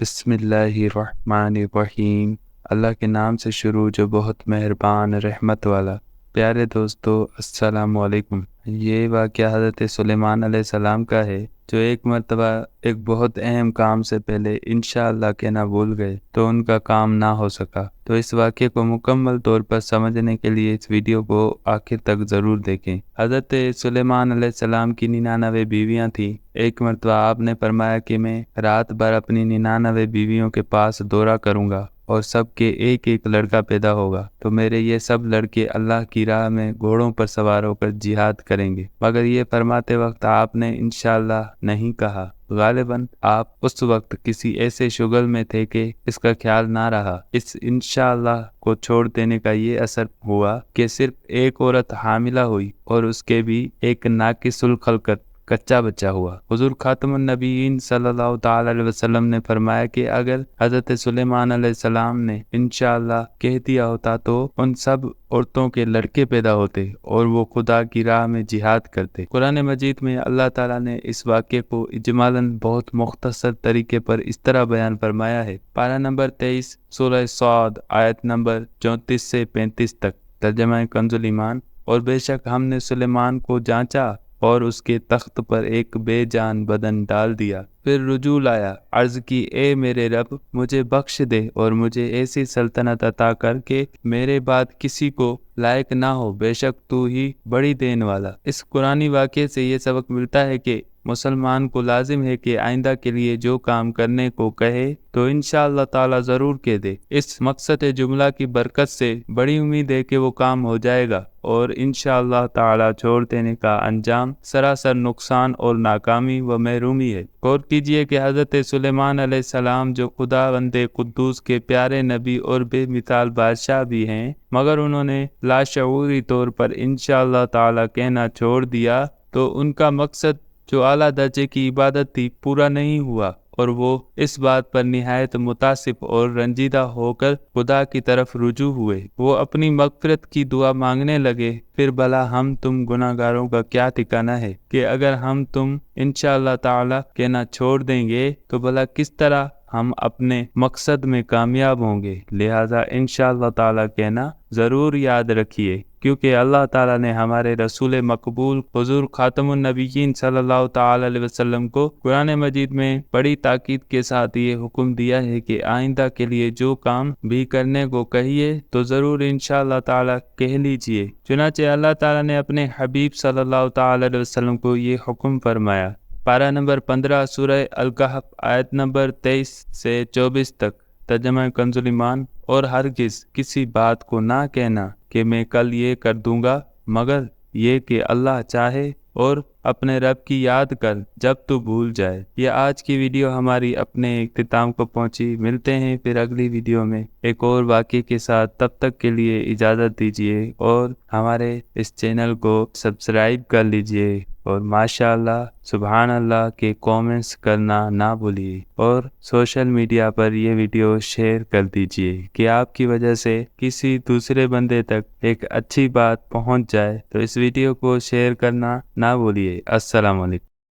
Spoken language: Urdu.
بسم اللہ الرحمن الرحیم۔ اللہ کے نام سے شروع جو بہت مہربان رحمت والا۔ پیارے دوستو السلام علیکم۔ یہ واقعہ حضرت سلیمان علیہ السلام کا ہے جو ایک مرتبہ ایک بہت اہم کام سے پہلے انشاءاللہ کہنا بھول گئے تو ان کا کام نہ ہو سکا۔ تو اس واقعے کو مکمل طور پر سمجھنے کے لیے اس ویڈیو کو آخر تک ضرور دیکھیں۔ حضرت سلیمان علیہ السلام کی 99 بیویاں تھیں۔ ایک مرتبہ آپ نے فرمایا کہ میں رات بھر اپنی 99 بیویوں کے پاس دورہ کروں گا اور سب کے ایک ایک لڑکا پیدا ہوگا تو میرے یہ سب لڑکے اللہ کی راہ میں گھوڑوں پر سوار ہو کر جہاد کریں گے۔ مگر یہ فرماتے وقت آپ نے انشاءاللہ نہیں کہا۔ غالباً آپ اس وقت کسی ایسے شغل میں تھے کہ اس کا خیال نہ رہا۔ اس انشاءاللہ کو چھوڑ دینے کا یہ اثر ہوا کہ صرف ایک عورت حاملہ ہوئی اور اس کے بھی ایک ناقص الخلقت کچا بچہ ہوا۔ حضور خاتم النبیین صلی اللہ تعالی علیہ وسلم نے فرمایا کہ اگر حضرت سلیمان علیہ السلام نے انشاءاللہ کہہ دیا ہوتا تو ان سب عورتوں کے لڑکے پیدا ہوتے اور وہ خدا کی راہ میں جہاد کرتے۔ قرآن مجید میں اللہ تعالیٰ نے اس واقعے کو اجمالاً بہت مختصر طریقے پر اس طرح بیان فرمایا ہے۔ پارہ نمبر 23 سورہ صاد آیت نمبر 34 سے 35 تک۔ ترجمہ کنز ایمان۔ اور بے شک ہم نے سلیمان کو جانچا اور اس کے تخت پر ایک بے جان بدن ڈال دیا۔ پھر رجوع لایا، عرض کی اے میرے رب مجھے بخش دے اور مجھے ایسی سلطنت عطا کر کہ میرے بعد کسی کو لائق نہ ہو، بے شک تو ہی بڑی دین والا۔ اس قرآنی واقعے سے یہ سبق ملتا ہے کہ مسلمان کو لازم ہے کہ آئندہ کے لیے جو کام کرنے کو کہے تو انشاءاللہ تعالی ضرور کہہ دے۔ اس مقصد جملہ کی برکت سے بڑی امید ہے کہ وہ کام ہو جائے گا اور انشاءاللہ تعالی چھوڑ دینے کا انجام سراسر نقصان اور ناکامی و محرومی ہے۔ غور کیجئے کہ حضرت سلیمان علیہ السلام جو خداوند قدوس کے پیارے نبی اور بے مثال بادشاہ بھی ہیں، مگر انہوں نے لاشعوری طور پر انشاءاللہ تعالی کہنا چھوڑ دیا تو ان کا مقصد جو اعلیٰ درجے کی عبادت تھی پورا نہیں ہوا اور وہ اس بات پر نہایت متاسف اور رنجیدہ ہو کر خدا کی طرف رجوع ہوئے۔ وہ اپنی مغفرت کی دعا مانگنے لگے، پھر بھلا ہم تم گناہ گاروں کا کیا ٹھکانہ ہے کہ اگر ہم تم انشاءاللہ تعالی کہنا چھوڑ دیں گے تو بھلا کس طرح ہم اپنے مقصد میں کامیاب ہوں گے۔ لہٰذا انشاءاللہ تعالی کہنا ضرور یاد رکھیے، کیونکہ اللہ تعالیٰ نے ہمارے رسول مقبول حضور خاتم النبیین صلی اللہ تعالی علیہ وسلم کو قرآن مجید میں بڑی تاکید کے ساتھ یہ حکم دیا ہے کہ آئندہ کے لیے جو کام بھی کرنے کو کہیے تو ضرور انشاءاللہ تعالیٰ کہہ لیجئے۔ چنانچہ اللہ تعالیٰ نے اپنے حبیب صلی اللہ تعالی علیہ وسلم کو یہ حکم فرمایا۔ پارہ نمبر 15 سورہ الکہف آیت نمبر 23 سے 24 تک۔ ترجمہ کنز ایمان۔ اور ہرگز کسی بات کو نہ کہنا کہ میں کل یہ کر دوں گا، مگر یہ کہ اللہ چاہے، اور اپنے رب کی یاد کر جب تو بھول جائے۔ یہ آج کی ویڈیو ہماری اپنے اختتام کو پہنچی۔ ملتے ہیں پھر اگلی ویڈیو میں ایک اور واقعے کے ساتھ۔ تب تک کے لیے اجازت دیجیے اور ہمارے اس چینل کو سبسکرائب کر لیجیے اور ماشاءاللہ سبحان اللہ کے کامنٹس کرنا نہ بھولیے اور سوشل میڈیا پر یہ ویڈیو شیئر کر دیجیے کہ آپ کی وجہ سے کسی دوسرے بندے تک ایک اچھی بات پہنچ جائے۔ تو اس ویڈیو کو شیئر کرنا نہ بھولیے۔ السلام علیکم۔